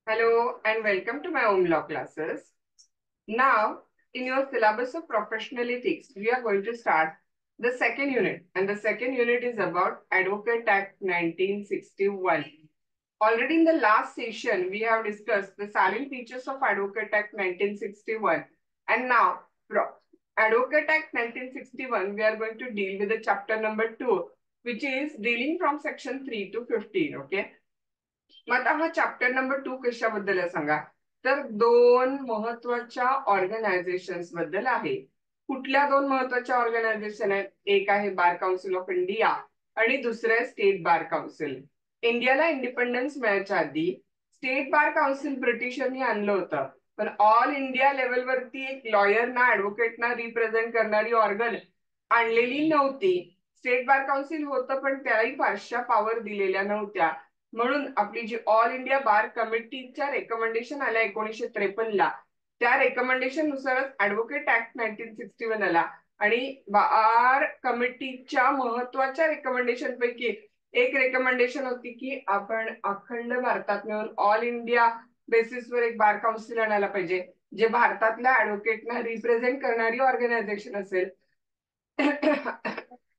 Hello and welcome to my own law classes. Now, in your syllabus of professional ethics, we are going to start the second unit, and the second unit is about Advocate Act 1961. Already in the last session, we have discussed the salient features of Advocate Act 1961, and now Advocate Act 1961, we are going to deal with the chapter number 2, which is dealing from section 3 to 15. Okay. मग आता हा chapter number 2 कशाबद्दल आहे सांगा. तर दोन महत्वाच्या organisations बद्दल आहे. कुठल्या दोन महत्वाच्या ऑर्गनायझेशन आहेत? एक आहे बार काउन्सिल ऑफ इंडिया आणि दुसरं आहे स्टेट बार काउन्सिल. इंडियाला इंडिपेंडन्स मिळायच्या आधी स्टेट बार काउन्सिल ब्रिटिशांनी आणलं होतं, पण ऑल इंडिया लेवलवरती एक लॉयरना ऍडव्होकेटना रिप्रेझेंट करणारी ऑर्गन आणलेली नव्हती. स्टेट बार काउन्सिल होतं, पण त्यालाही फारशा पॉवर दिलेल्या नव्हत्या. म्हणून आपली जी ऑल इंडिया बार कमिटीच्या रेकमेंडेशन आल्या 1953 ला, त्या रेकमेंडेशन नुसारच ऍडव्होकेट ऍक्ट 1961 आला. आणि बार कमिटीच्या महत्वाच्या रेकमेंडेशन पैकी एक रेकमेंडेशन होती की आपण अखंड भारतात मिळून ऑल इंडिया बेसिसवर एक बार काउन्सिल आणायला पाहिजे, जे भारतातल्या ऍडव्होकेटना रिप्रेझेंट करणारी ऑर्गनायझेशन असेल.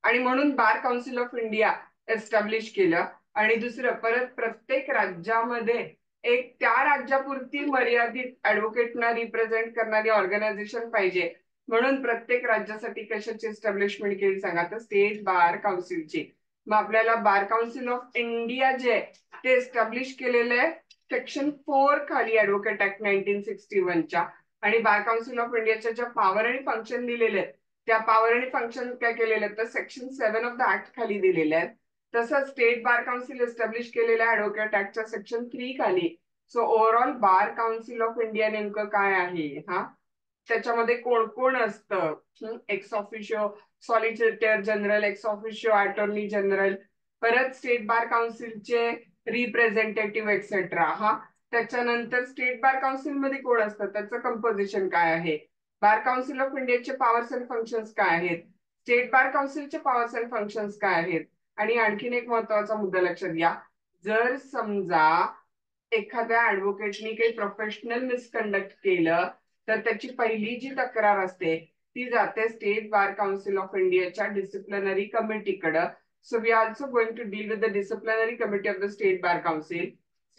आणि म्हणून bar council of India establish केलं. आणि दुसरं, परत प्रत्येक राज्यामध्ये एक त्या राज्यापुरती मर्यादित ऍडव्होकेटना रिप्रेझेंट करणारी ऑर्गनायझेशन पाहिजे. म्हणून प्रत्येक राज्यासाठी कशाची एस्टॅब्लिशमेंट केली सांगा, तर स्टेट बार काउन्सिलची. मग आपल्याला बार काउन्सिल ऑफ इंडिया जे आहे ते एस्टॅब्लिश केलेलं आहे सेक्शन 4 खाली ऍडव्होकेट ऍक्ट 1961च्या. आणि बार काउन्सिल ऑफ इंडियाच्या ज्या पॉवर आणि फंक्शन दिलेले आहेत, त्या पॉवर आणि फंक्शन काय केलेले आहेत तर सेक्शन 7 ऑफ द ऍक्ट खाली दिलेले आहेत. तसंच स्टेट बार काउन्सिल एस्टॅब्लिश केलेल्या ऍडव्होकेट ऍक्टच्या सेक्शन 3 खाली. So overall bar council of India नेमकं काय आहे, हा त्याच्यामध्ये कोण कोण असतं? Ex officio solicitor general, ex officio attorney general, परत स्टेट बार काउन्सिलचे रिप्रेझेंटेटिव्ह एक्सेट्रा. हा त्याच्यानंतर स्टेट बार काउन्सिल मध्ये कोण असतं, त्याचं कंपोजिशन काय आहे, बार काउन्सिल ऑफ इंडियाचे पॉवर्स अँड फंक्शन्स काय आहेत, स्टेट बार काउन्सिलचे पॉवर्स अँड फंक्शन्स काय आहेत. आणि आणखीन एक महत्वाचा मुद्दा लक्षात घ्या, जर समजा एखाद्या ऍडव्होकेटनी काही प्रोफेशनल मिसकंडक्ट केलं, तर त्याची पहिली जी तक्रार असते ती जाते स्टेट बार काउन्सिल ऑफ इंडियाच्या डिसिप्लिनरी कमिटीकडे. So we are also going to deal with the disciplinary committee of the state bar council.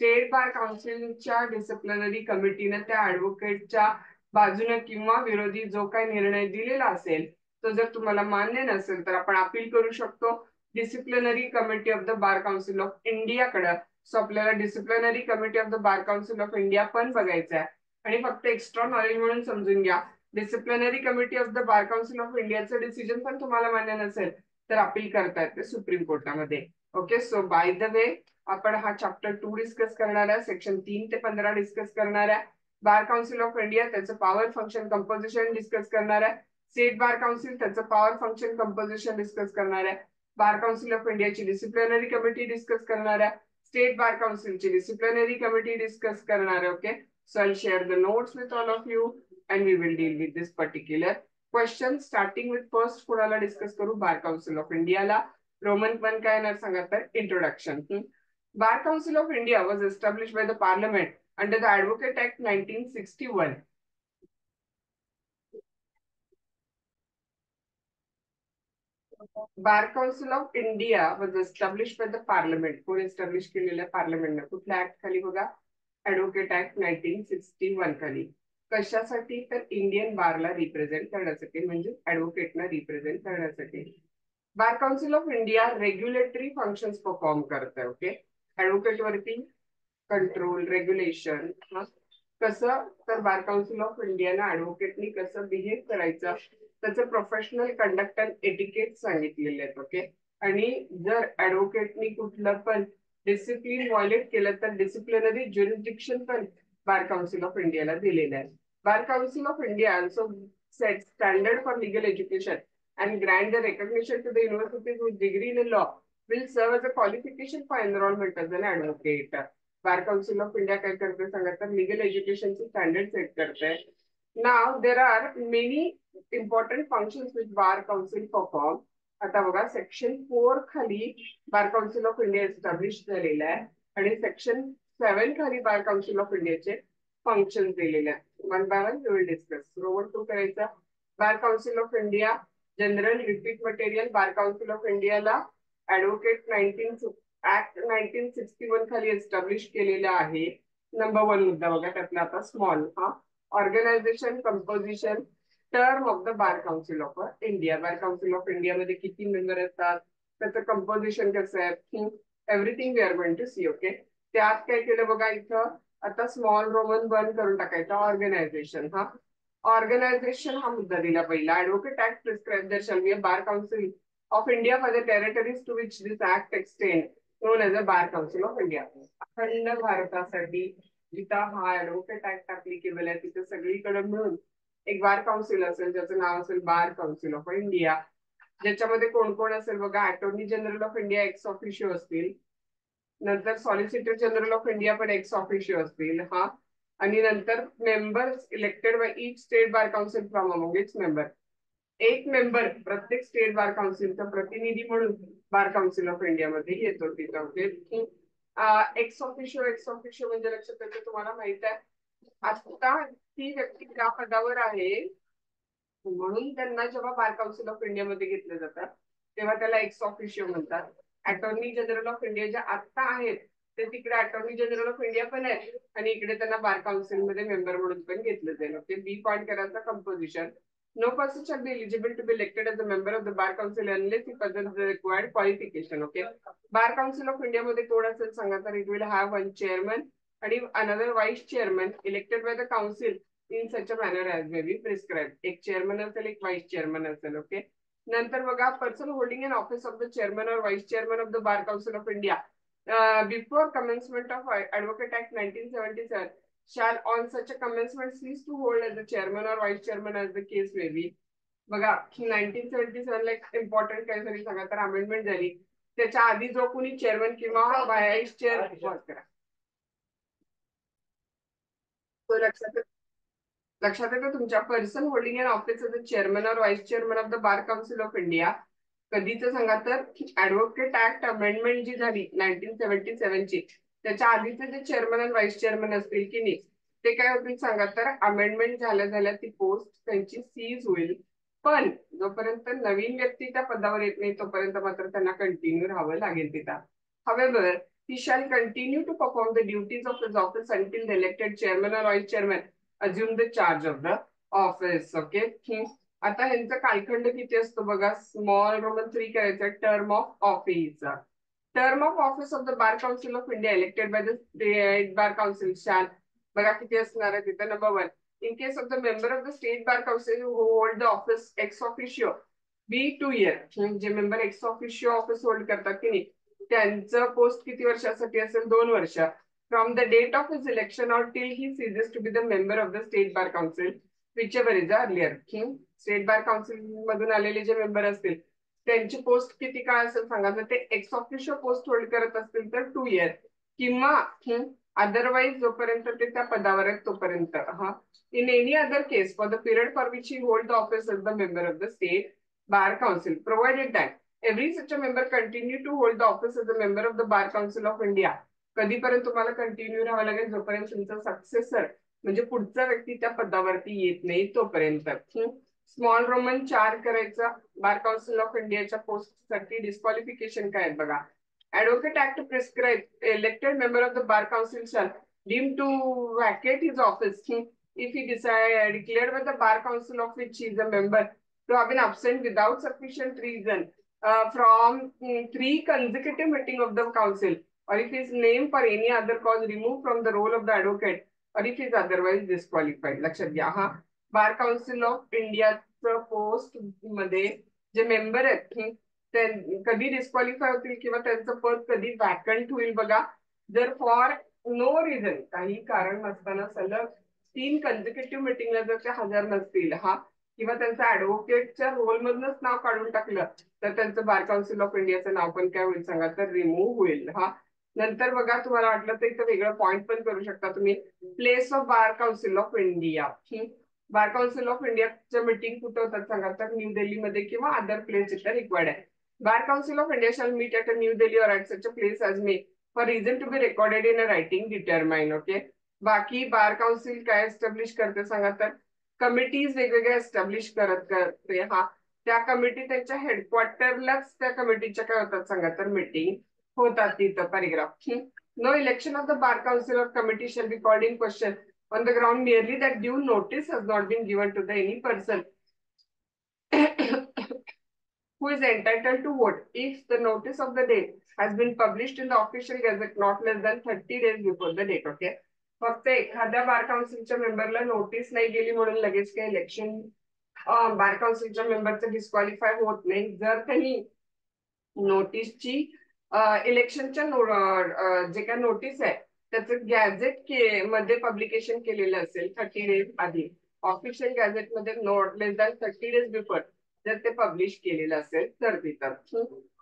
State bar काउन्सिलच्या डिसिप्लिनरी कमिटीने त्या ऍडव्होकेटच्या बाजूने किंवा विरोधी जो काही निर्णय दिलेला असेल, तो जर तुम्हाला मान्य नसेल तर आपण अपील करू शकतो disciplinary committee of the bar council of इंडियाकडे. सो आपल्याला disciplinary committee of the bar council of India पण बघायचं आहे. आणि फक्त एक्स्ट्रा नॉलेज म्हणून समजून घ्या, disciplinary committee of the bar council of इंडियाचं डिसिजन पण तुम्हाला मान्य नसेल तर अपील करता येते सुप्रीम कोर्टामध्ये. Okay. So by the way, आपण हा चॅप्टर 2 डिस्कस करणार आहे, सेक्शन 3 ते 15 डिस्कस करणार आहे. बार काउन्सिल ऑफ इंडिया त्याचं पॉवर फंक्शन कंपोजिशन डिस्कस करणार आहे. स्टेट बार काउन्सिल त्याचं पॉवर फंक्शन कंपोजिशन डिस्कस करणार आहे. बार काउन्सिल ऑफ इंडियाची डिसिप्लिनरी कमिटी डिस्कस करणार आहे. स्टेट बार काउन्सिलची डिसिप्लिनरी कमिटी डिस्कस करणार आहे. Okay. So I'll share the notes with all of you and we will deal with this particular question. Starting with first कोणाला discuss करू, bar council of इंडियाला. Roman पण काय येणार सांगा तर introduction. Bar council of India was establish by the parliament under the advocate act 1961. Bar council of India was establish by the parliament. कोण establish केलेलं पार्लिमेंटने? कुठल्या ऍक्ट खाली बघा, ऍडव्होकेट ऍक्ट 1961 खाली. कशासाठी तर इंडियन बारला रिप्रेझेंट करण्यासाठी, म्हणजे ऍडव्होकेटना रिप्रेझेंट करण्यासाठी. Bar council of India regulatory functions perform करते. ओके. ऍडव्होकेट वरती कंट्रोल रेग्युलेशन. कसं तर बार काउन्सिल ऑफ इंडियाना ऍडव्होकेटनी कसं बिहेव करायचं त्याचं प्रोफेशनल कंडक्ट अँड एटिकेट सांगितलेले आहेत. ओके. आणि जर ऍडव्होकेटनी कुठलं पण डिसिप्लिन व्हायलेट केलं तर डिसिप्लिनरी ज्युरिस्डिक्शन पण बार काउन्सिल ऑफ इंडियाला दिलेलं आहे. Bar council of India also set standard for legal education and grant the recognition to the universities whose degree in law will serve as a qualification for enrollment as an advocate. Bar council of India काय करते सांगा तर legal एज्युकेशनचे standard set करते. Now there are many important functions which bar council perform. आता बघा, section 4 खाली bar council of India establish झालेला आहे आणि सेक्शन 7 खाली बार काउन्सिल ऑफ इंडियाचे फंक्शन दिलेले आहेत. One by one we will discuss. Roman 2 करायचा. Bar council of India general repeat material. Bar council of इंडियाला ऍडव्होकेट 1961 खाली एस्टॅब्लिश केलेला आहे. नंबर 1 मुद्दा बघा त्यातला आता small. Organisation, composition, term of the bar council of India. Bar council of India मध्ये किती मेंबर असतात, त्याचं कंपोजिशन कसं आहे, everything we are going to see. Okay. त्यात काय केलं बघा इथं आता स्मॉल रोमन 1 करून टाकायचं. ऑर्गनायझेशन. ऑर्गनायझेशन हा मुद्दा दिला पहिला. Advocate Act prescribe there shall be a Bar council of India for the territories to which this act extend known as a Bar council of India. अखंड भारतासाठी जिथं हा ऍडव्होकेट ऍक्ट अप्लिकेबल आहे तिथे सगळीकडे मिळून एक बार काउन्सिल असेल ज्याचं नाव असेल बार काउन्सिल ऑफ इंडिया. ज्याच्यामध्ये कोण कोण असेल बघा. Attorney general of India ex officio असतील. नंतर सॉलिसिटर जनरल ऑफ इंडिया पण एक्स ऑफिशियो असतील. आणि नंतर members elected by each state bar council from among its member. एक मेंबर प्रत्येक स्टेट बार काउन्सिलचा प्रतिनिधी म्हणून बार काउन्सिल ऑफ इंडिया मध्ये येतो तिथं. ओके. एक्स ऑफिशियो म्हणजे लक्षात येतं तुम्हाला माहित आहे आता ती व्यक्ती त्या पदावर आहे म्हणून त्यांना जेव्हा बार काउन्सिल ऑफ इंडिया मध्ये घेतलं जातात तेव्हा त्याला एक्स ऑफिशियो म्हणतात. अटॉर्नी जनरल ऑफ इंडिया जे आता आहेत ते तिकडे अटॉर्नी जनरल ऑफ इंडिया पण आहे आणि इकडे त्यांना बार काउन्सिल मध्ये मेंबर म्हणून पण घेतलं जाईल. ओके. बी पॉइंट करायचा composition. No person shall be eligible to be elected as a member of the Bar Council unless he possesses the required qualification. Okay. Bar Council of India मध्ये कोण असेल सांगा तर it will have one chairman आणि another vice chairman elected by the council in such a manner as may be prescribed. एक chairman असेल, एक vice chairman असेल. ओके. नंतर बघा person holding an office of the chairman और vice chairman of the bar council of India before commencement of advocate act 1977 shall on such a commencement cease to hold as the chairman or vice chairman as the case may be. बघा 1977 ला एक important काय झाली सांगा तर amendment झाली. त्याच्या आधी जो कोणी चेअरमन किंवा व्हाईस चेअर करा तो लक्षात येतं तुमच्या person holding an office as a chairman और vice chairman of the bar council of India. कधीच सांगा तर ऍडव्होकेट ऍक्ट अमेंडमेंट जी झाली 1977 ची त्याच्या आधीचे जे चेअरमन आणि व्हाईस चेअरमन असतील की नाही ते काय होतील सांगा तर अमेंडमेंट झाल्या ती पोस्ट त्यांची सीज होईल. पण जोपर्यंत नवीन व्यक्ती त्या पदावर येत नाही तोपर्यंत मात्र त्यांना कंटिन्यू राहावं लागेल तिथं. However, he shall continue to perform the duties of his office until the elected chairman or vice chairman assume the charge of the office. Okay. आता ह्यांचा कालखंड किती असतो बघा. स्मॉल रोमन 3 करायचं. Term of office. Term of office of the bar council of India elected by the state bar council शाल बघा किती असणार आहे तिथं. Number 1 in case of the member of the state bar council who hold the office ex officio be 2 year. जे member ex officio office hold करतात की नाही त्यांचं पोस्ट किती वर्षासाठी असेल 2 वर्ष. From the date of his election और till he ceases to be the member of the state bar council whichever is earlier. State bar council मधून आलेले जे मेंबर असतील त्यांची पोस्ट किती काळ असेल सांगा तर ते एक्स ऑफिशियो पोस्ट होल्ड करत असतील तर 2 इयर किंवा अदरवाईज जोपर्यंत ते त्या पदावर आहेत तोपर्यंत. In any other case, for the period for which he hold the office as the member of the state bar council, provided that every such a member continue to hold the office as a member of the bar council of India. कधीपर्यंत तुम्हाला continue राहावं लागेल जोपर्यंत तुमचा successor म्हणजे पुढचा व्यक्ती त्या पदावरती येत नाही तोपर्यंत. स्मॉल रोमन 4 करायचा. बार काउन्सिल ऑफ इंडियाच्या पोस्ट साठी डिस्क्वालिफिकेशन काय आहेत बघा. Advocate Act prescribes elected member of the bar council shall deem to vacate his office if he declared by the bar council of which he is a member to have been absent without sufficient reason from 3 consecutive meeting of the council, or if his name for any other cause removed from the role of the advocate, or if he is otherwise disqualified. लक्षात घ्या. Bar council of इंडियाचं post मध्ये जे member आहेत कधी disqualify होतील किंवा त्यांचं पद कधी वॅकंट होईल बघा. जर फॉर नो रिझन काही कारण नसताना सलग 3 कन्झिक्युटिव्ह मिटिंगला जर ते हजर नसतील किंवा त्यांचं ऍडव्होकेटच्या रोल मधूनच नाव काढून टाकलं तर त्यांचं बार काउन्सिल ऑफ इंडियाचं नाव पण काय होईल सांगा तर रिमूव्ह होईल. नंतर बघा तुम्हाला वाटलं तर इथं वेगळं पॉईंट पण करू शकता तुम्ही. Place of bar council of India. Bar council of इंडियाच्या मीटिंग कुठं होतात सांगा तर न्यू दिल्लीमध्ये किंवा अदर प्लेस इथं रिक्वायर्ड आहे. Bar Council of India shall meet at a New Delhi or at such a place as may for reason to be recorded in a writing determine. Okay. बाकी Bar council काय establish करते सांगा तर committees वेगवेगळ्या establish करते. हा, त्या committee त्यांच्या हेडक्वार्टरलाच त्या कमिटीच्या काय होतात सांगा तर मीटिंग होतात तिथं. Paragraph. No election of the bar council of committee shall be called in question on the ground merely that due notice has not been given to the any person who is entitled to vote if the notice of the date has been published in the official gazette not less than 30 days before the date. Okay. फक्त एखाद्या बार काउन्सिलच्या मेंबरला notice नाही गेली म्हणून लगेच काही election बार काउन्सिलच्या मेंबरचं disqualify होत नाही. जर त्यांनी नोटीसची इलेक्शनच्या जे काय नोटीस आहे त्याचं गॅझेट मध्ये पब्लिकेशन केलेलं असेल 30 डेज आधी, ऑफिशियल गॅझेट मध्ये not less than 30 days before जर ते पब्लिश केलेलं असेल तर तिथं.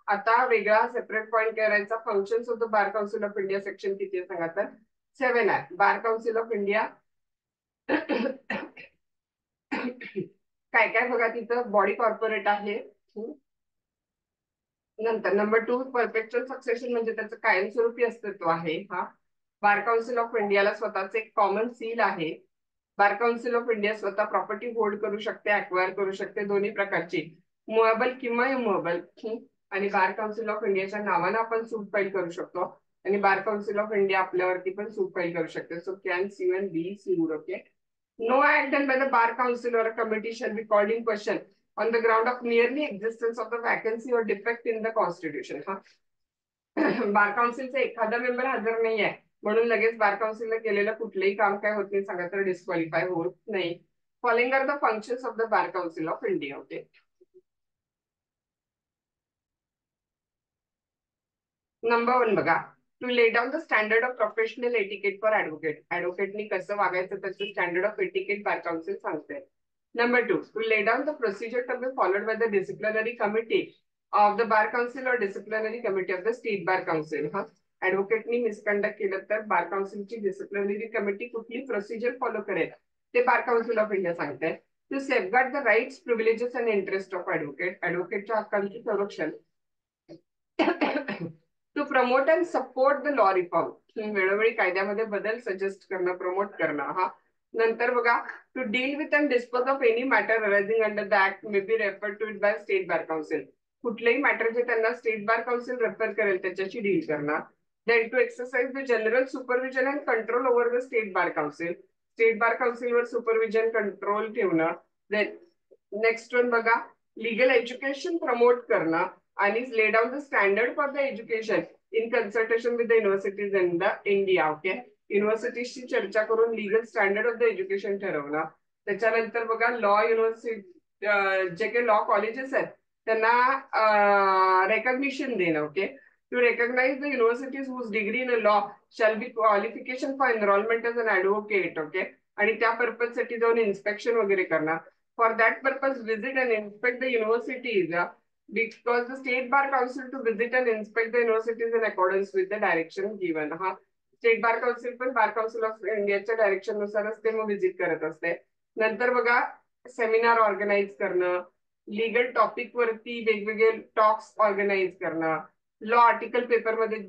आता वेगळा सेपरेट पॉईंट करायचा. Functions of the bar council of India section किती आहे सांगा तर 7 आहे. बार काउन्सिल ऑफ इंडिया काय काय बघा तिथं बॉडी कॉर्पोरेट आहे. नंतर नंबर 2 परपेच्युअल सक्सेशन म्हणजे त्याचं कायमस्वरूपी अस्तित्व आहे. हा, बार काउन्सिल ऑफ इंडियाला स्वतःच एक कॉमन सील आहे. बार काउन्सिल ऑफ इंडिया स्वतः प्रॉपर्टी होल्ड करू शकते, अक्वायर करू शकते, दोन्ही प्रकारची, मुएबल किंवा इमुएबल. आणि बार काउन्सिल ऑफ इंडियाच्या नावानं आपण सूट फाईल करू शकतो आणि बार काउन्सिल ऑफ इंडिया आपल्यावरती पण सूट फाईल करू शकते. So can sue and be sued. Okay. No act done by the bar council और committee shall be called in question on the ground of merely existence of the vacancy or defect in the constitution. हा, बार काउन्सिलचा एखादा member हजर नाही आहे म्हणून लगेच बार काउन्सिलने केलेलं कुठलंही काम काय होत नाही सांगा तर डिस्क्वालिफाय होत नाही. Following are the functions of the bar council of India. Okay. Number 1 बघा, to lay down the standard of professional etiquette for advocate. ऍडव्होकेटनी कसं वागायचं त्याचं standard of etiquette bar council सांगते. Number 2, to lay down the procedure to be followed by the disciplinary committee of the bar council or disciplinary committee of the state bar council. हा, ऍडव्होकेटनी misconduct केलं तर bar काउन्सिलची disciplinary committee कुठली procedure follow करेल ते bar council of India सांगते. To safeguard the rights, privileges and interest of advocate. ऍडव्होकेटच्या हक्कांचे संरक्षण. To promote and support the law reform. वेळोवेळी कायद्यामध्ये बदल सजेस्ट करणं, प्रमोट करणं. हा, नंतर बघा, to deal with and dispose of any matter arising under the act may be refer to it by State bar Council. कुठलेही मॅटर जे त्यांना स्टेट बार काउन्सिल रेफर करेल त्याच्याशी डील करणार. Then to exercise the general supervision and control over the state bar council. State bar काउन्सिलवर supervision control ठेवणं. Then next one बघा, legal education promote करणं आणि lay down the standard for the education in consultation with the universities in the India. Okay. युनिव्हर्सिटीशी चर्चा करून legal standard of the education ठरवणं. त्याच्यानंतर बघा, लॉ युनिव्हर्सिटी जे काही लॉ कॉलेजेस आहेत त्यांना रेकॉग्निशन देणं. Okay. To recognise the universities whose degree in law shall be qualification for enrolment as an advocate. Okay. आणि त्या पर्पज साठी जाऊन इन्स्पेक्शन वगैरे करणार. For that purpose visit and inspect the universities because the state bar council to visit and inspect the universities in accordance with the direction given. हा, state bar council पण bar council of इंडियाच्या direction नुसारच ते मग visit करत असते. नंतर बघा, सेमिनार ऑर्गनाईज करणं, लिगल टॉपिक वरती वेगवेगळे टॉक्स ऑर्गनाईज करणं, लॉ आर्टिकल पेपर मध्ये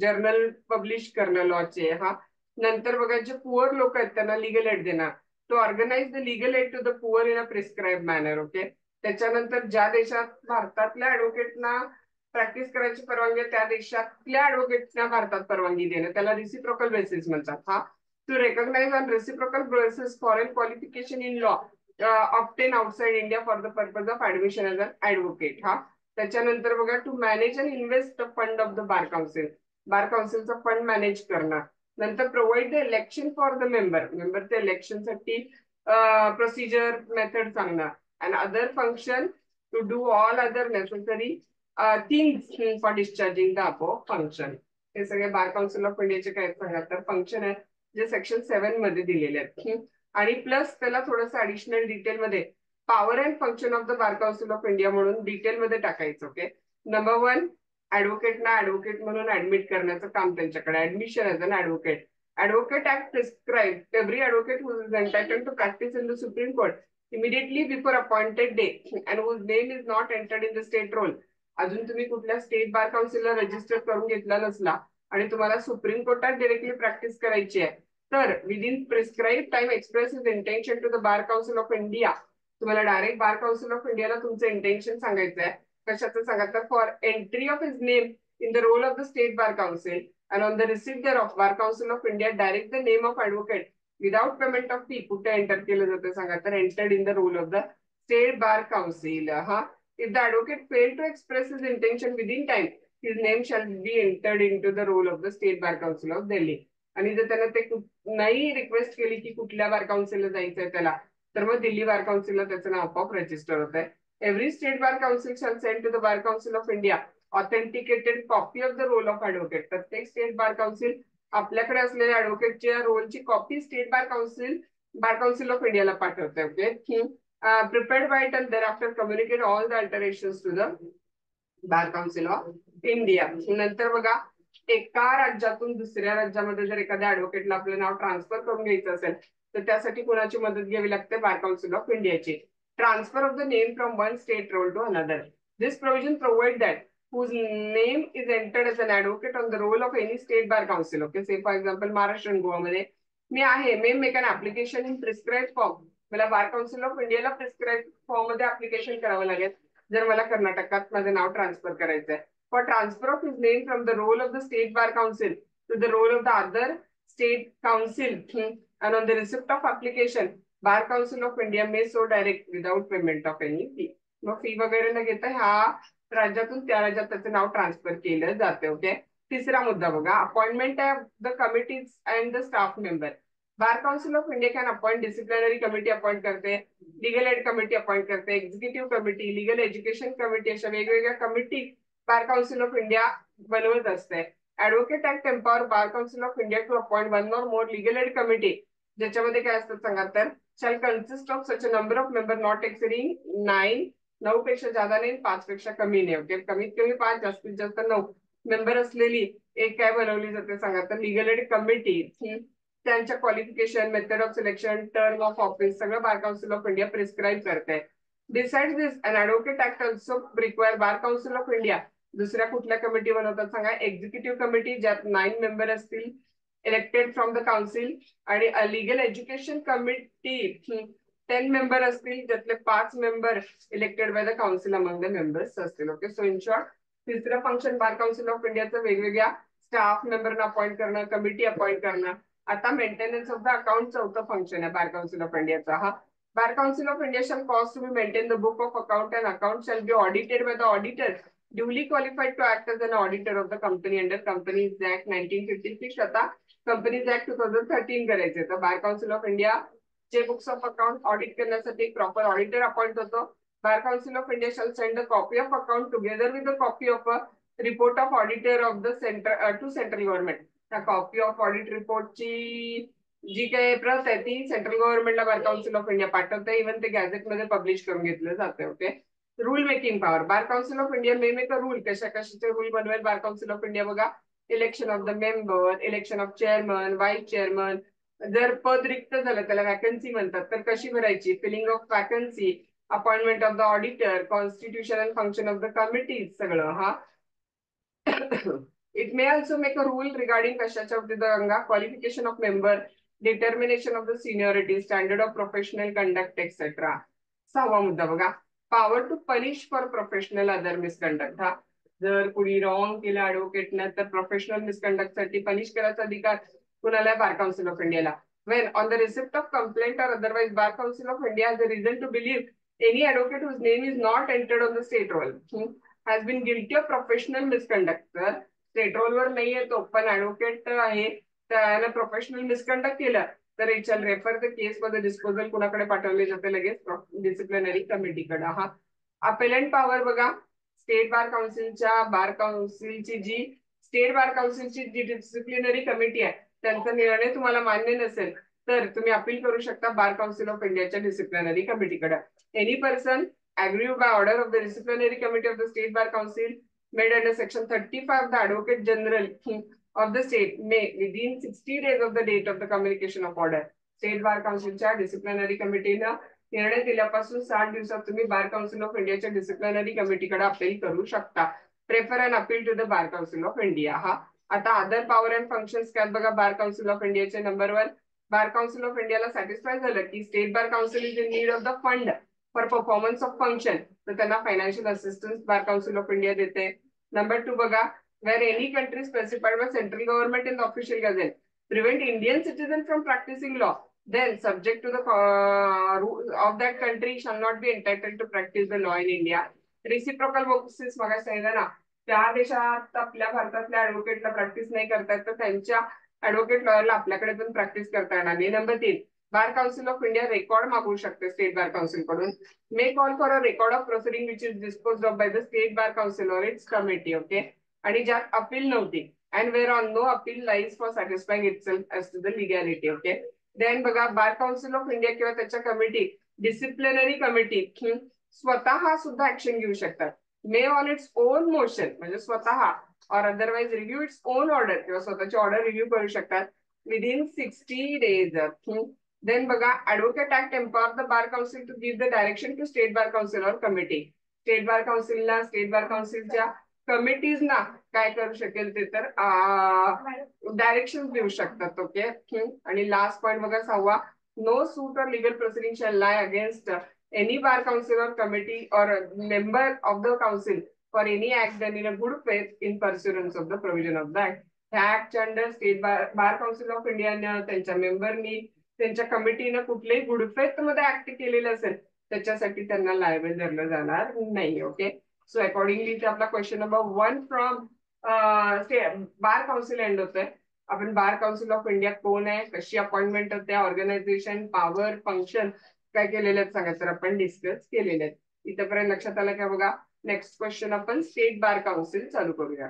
जर्नल पब्लिश करणं लॉचे. हा, नंतर बघा, जे पुअर लोक आहेत त्यांना लिगल एड देणार. To organise the legal aid to the poor in a prescribe manner. Okay. त्याच्यानंतर ज्या देशात भारतातल्या ऍडव्होकेटना प्रॅक्टिस करायची परवानगी त्या देशातल्या ऍडव्होकेटना भारतात परवानगी देणं, त्याला रिसिप्रोकल बेसिस म्हणतात. हा, to recognise on reciprocal basis foreign qualification in law obtain outside India for the purpose of admission as an advocate. हा, त्याच्यानंतर बघा, to manage and invest the fund of the bar council. Bar काउन्सिलचा fund manage करणं. नंतर provide the election for the मेंबरच्या इलेक्शनसाठी procedure method सांगणं. and other function to do all other necessary things for discharging the above function. हे सगळे bar council of इंडियाचे काय सांगा तर फंक्शन आहे जे सेक्शन 7 मध्ये दिलेले आहेत. आणि प्लस त्याला थोडंसं ऍडिशनल डिटेल मध्ये power and function of the bar council of India म्हणून डिटेल मध्ये टाकायचं. ओके. नंबर 1, ऍडव्होकेटना ऍडव्होकेट म्हणून ऍडमिट करण्याचं काम त्यांच्याकडे. Admission as an advocate. Advocate Act prescribes every advocate who is entitled to practice in the Supreme Court immediately before appointed day and whose name is not entered in the state roll. अजून तुम्ही कुठल्या state bar काउन्सिलला register करून घेतला नसला आणि तुम्हाला supreme कोर्टात directly practice करायची आहे, तर within prescribe time express is intention to the bar council of India. तुम्हाला डायरेक्ट बार काउन्सिल ऑफ इंडियाला तुमचं इंटेन्शन सांगायचं आहे. कशाचं सांगा, तर for entry of his name in the roll of the state bar Council and on the receipt thereof Bar Council of India direct the name of advocate without payment of fee. कुठे enter केलं जातं सांगा, तर entered in the role of the state bar council. If the advocate failed to express his intention within time, his name shall be entered into the roll of the state bar council of Delhi. आणि जर त्यानं ते नाही request केली की कुठल्या बार काउन्सिलला जायचंय त्याला, तर मग दिल्ली बार काउन्सिलला त्याचं नाव आपोआप रजिस्टर होत आहे. Every state bar council shall send to the bar council of India authenticated copy of the roll of advocate. प्रत्येक स्टेट बार काउन्सिल आपल्याकडे असलेल्या ऍडव्होकेटच्या रोलची copy state bar council of इंडियाला पाठवते. Okay, prepared by it and thereafter communicate all the alterations to the bar council of India. नंतर बघा, एका राज्यातून दुसऱ्या राज्यामध्ये जर एखाद्या ऍडव्होकेटला आपलं नाव ट्रान्सफर करून घ्यायचं असेल, तर त्यासाठी कोणाची मदत घ्यावी लागते, बार काउन्सिल ऑफ इंडियाची. Transfer of the name from one state roll to another. This provision provide that whose name is entered as an advocate on the roll of any state bar council. Okay, say for example Maharashtra आणि गोवामध्ये मी आहे, may make an application in prescribe form. मला Bar council of इंडियाला prescribe form मध्ये application करावं लागेल जर मला कर्नाटकात माझं नाव ट्रान्सफर करायचं आहे. For transfer of his name from the roll of the state bar council to the roll of the other State Council and on the receipt of application Bar council of India may so direct without payment of any fee. मग fee वगैरे न घेता ह्या राज्यातून त्या राज्यात त्याचं नाव transfer केलं जाते. ओके, तिसरा मुद्दा बघा, appointment of the committees and the staff member. Bar council of India can appoint disciplinary committee appoint करते, लीगल एड कमिटी अपॉइंट करते, executive committee, legal education committee, अशा वेगवेगळ्या committee Bar council of India बनवत असते. Advocate act empower Bar council of India to appoint one or more legal aid committee, ज्याच्यामध्ये काय असतं सांगा, तर shall consist of such a number of member not एक्सिडिंग 9. 9 पेक्षा जादा नाही, 5 पेक्षा कमी नाही. ओके, कमीत कमी 5, जास्तीत जास्त 9 मेंबर असलेली एक काय बनवली जाते सांगा, तर लीगल एड कमिटी. त्यांच्या qualification, method of selection, term of office सगळं bar council of India prescribe करते. Besides this, an advocate act also require bar council of India दुसऱ्या कुठल्या कमिटी बनवतात सांगा, एक्झिक्युटिव्ह कमिटी ज्यात 9 मेंबर असतील इलेक्टेड फ्रॉम द काउन्सिल, आणि legal education committee 10 member असतील ज्यातले 5 member elected by the council among the members असतील. Okay, so in short तिसरं फंक्शन बार काउन्सिल ऑफ इंडियाचं वेगवेगळ्या स्टाफ मेंबरना अपॉइंट करणं, कमिटी अपॉइंट करणं. आता मेंटेनन्स ऑफ द अकाउंट चौथं फंक्शन आहे बार काउन्सिल ऑफ इंडियाचा. Bar council of India shall cause to be maintain the book of account and account shall be audited by the auditor duly qualified to act as an auditor of the company under Companies Act 1956. आता Companies Act 2013 करायचे. तर bar council of India चे books of account audit करण्यासाठी एक proper auditor appoint होतो. Bar council of India shall send a copy of account together with the copy of a report of auditor of the to central government. त्या copy of audit रिपोर्टची जी काही प्रत आहे ती सेंट्रल गव्हर्नमेंटला bar council of India पाठवते. Even ते गॅझेटमध्ये पब्लिश करून घेतलं जाते. Okay, rule making power. Bar council of India may make a rule. कशा कशाचे रूल बनवेल बार काउन्सिल ऑफ इंडिया बघा, election of the member, election of chairman, vice chairman. जर पद रिक्त झालं त्याला वॅकन्सी म्हणतात, तर कशी भरायची, filling of vacancy, appointment of the auditor, constitution and function of the committees सगळं. It may also make a rule regarding कशाच्या गंगा, qualification of member, determination of the seniority, standard of professional conduct etcetera. 6वा मुद्दा बघा, power to punish for professional other misconduct. जर कुणी wrong केलं ऍडव्होकेटनं, तर प्रोफेशनल मिसकंडक्ट साठी पनिश करायचा अधिकार कुणाला, बार काउन्सिल ऑफ इंडियाला. When on the receipt of complaint or otherwise, Bar Council of India has a reason to believe any advocate whose name is not entered on the state roll has been guilty of professional misconduct. तर state role वर नाही येतो पण advocate आहे, त्याने professional misconduct केलं, तर it shall refer the case for the disposal कुणाकडे पाठवले जाते, लगेच डिसिप्लिनरी कमिटीकडे. अपेलेंट पॉवर बघा, स्टेट बार काउन्सिलच्या स्टेट बार काउन्सिलची जी डिसिप्लिनरी कमिटी आहे त्यांचा निर्णय तुम्हाला मान्य नसेल तर तुम्ही अपील करू शकता बार काउन्सिल ऑफ इंडियाच्या डिसिप्लिनरी कमिटीकडे. Any person aggrieved by order of the disciplinary committee of the state bar council made under section 35 of the advocate general of the state may within 60 days of the date of the communication of order, state bar council च्या disciplinary committee ने निर्णय दिल्यापासून 60 दिवसात तुम्ही bar council of इंडियाच्या disciplinary कमिटीकडे appeal करू शकता. Prefer and appeal to the bar council of India. आता अदर पॉवर अँड फंक्शन्स काय बघा, बार काउन्सिल ऑफ इंडियाचे नंबर 1, बार काउन्सिल ऑफ इंडियाला सॅटिस्फाय झालं की state bar council is in need of the fund for performance of function, तर त्यांना financial assistance bar council of India देते. Number 2 बघा, where any country specified by central government in the official gazette prevent Indian citizen from practising law, then subject to the rules of that country shall not be entitled to practice the law in India. Reciprocal basis मग सांगितलं ना, त्या देशात आपल्या भारतातल्या ऍडव्होकेटला practice नाही करतात तर त्यांच्या ऍडव्होकेट लॉयरला आपल्याकडे पण प्रॅक्टिस करता येणार नाही. Number 3, bar council of India record मागवू शकते स्टेट बार काउन्सिल कडून. May call for a record of proceeding which is dispose of by the state bar council or its committee. Okay, आणि ज्यात अपील नव्हती and where on no appeal lies for satisfying itself as to the legality. Okay, then बघा, bar council of India किंवा त्याच्या committee, disciplinary committee स्वतः सुद्धा action घेऊ शकतात. May on its own motion म्हणजे स्वतः और otherwise review its own order किंवा स्वतःची ऑर्डर रिव्ह्यू करू शकतात विदिन 60 डेज. देन बघा, advocate act empower the bar council to give the direction to state bar council और कमिटी. स्टेट बार काउन्सिलला, स्टेट बार काउन्सिलच्या कमिटीज ना काय करू शकेल ते तर डायरेक्शन देऊ शकतात. ओके, आणि लास्ट पॉइंट बघा 6, नो सूट और legal proceeding shall Lai against any bar council or committee or a member of the council for any act done in a good faith in pursuance of the provision of the act. Act under state bar council of India त्यांच्या मेंबरनी, त्यांच्या कमिटीनं कुठल्याही good faith मध्ये act केलेलं असेल त्याच्यासाठी त्यांना liable धरलं जाणार नाही. ओके, सो अकॉर्डिंगली ते आपला question number 1 from bar council end होतोय. आपण बार काउन्सिल ऑफ इंडिया कोण आहे, कशी अपॉइंटमेंट होते, ऑर्गनायझेशन, पॉवर, फंक्शन काय केलेले आहेत सांगा, तर आपण डिस्कस केलेले आहेत. इथपर्यंत लक्षात आलं का बघा. नेक्स्ट क्वेश्चन आपण स्टेट बार काउन्सिल चालू करूया.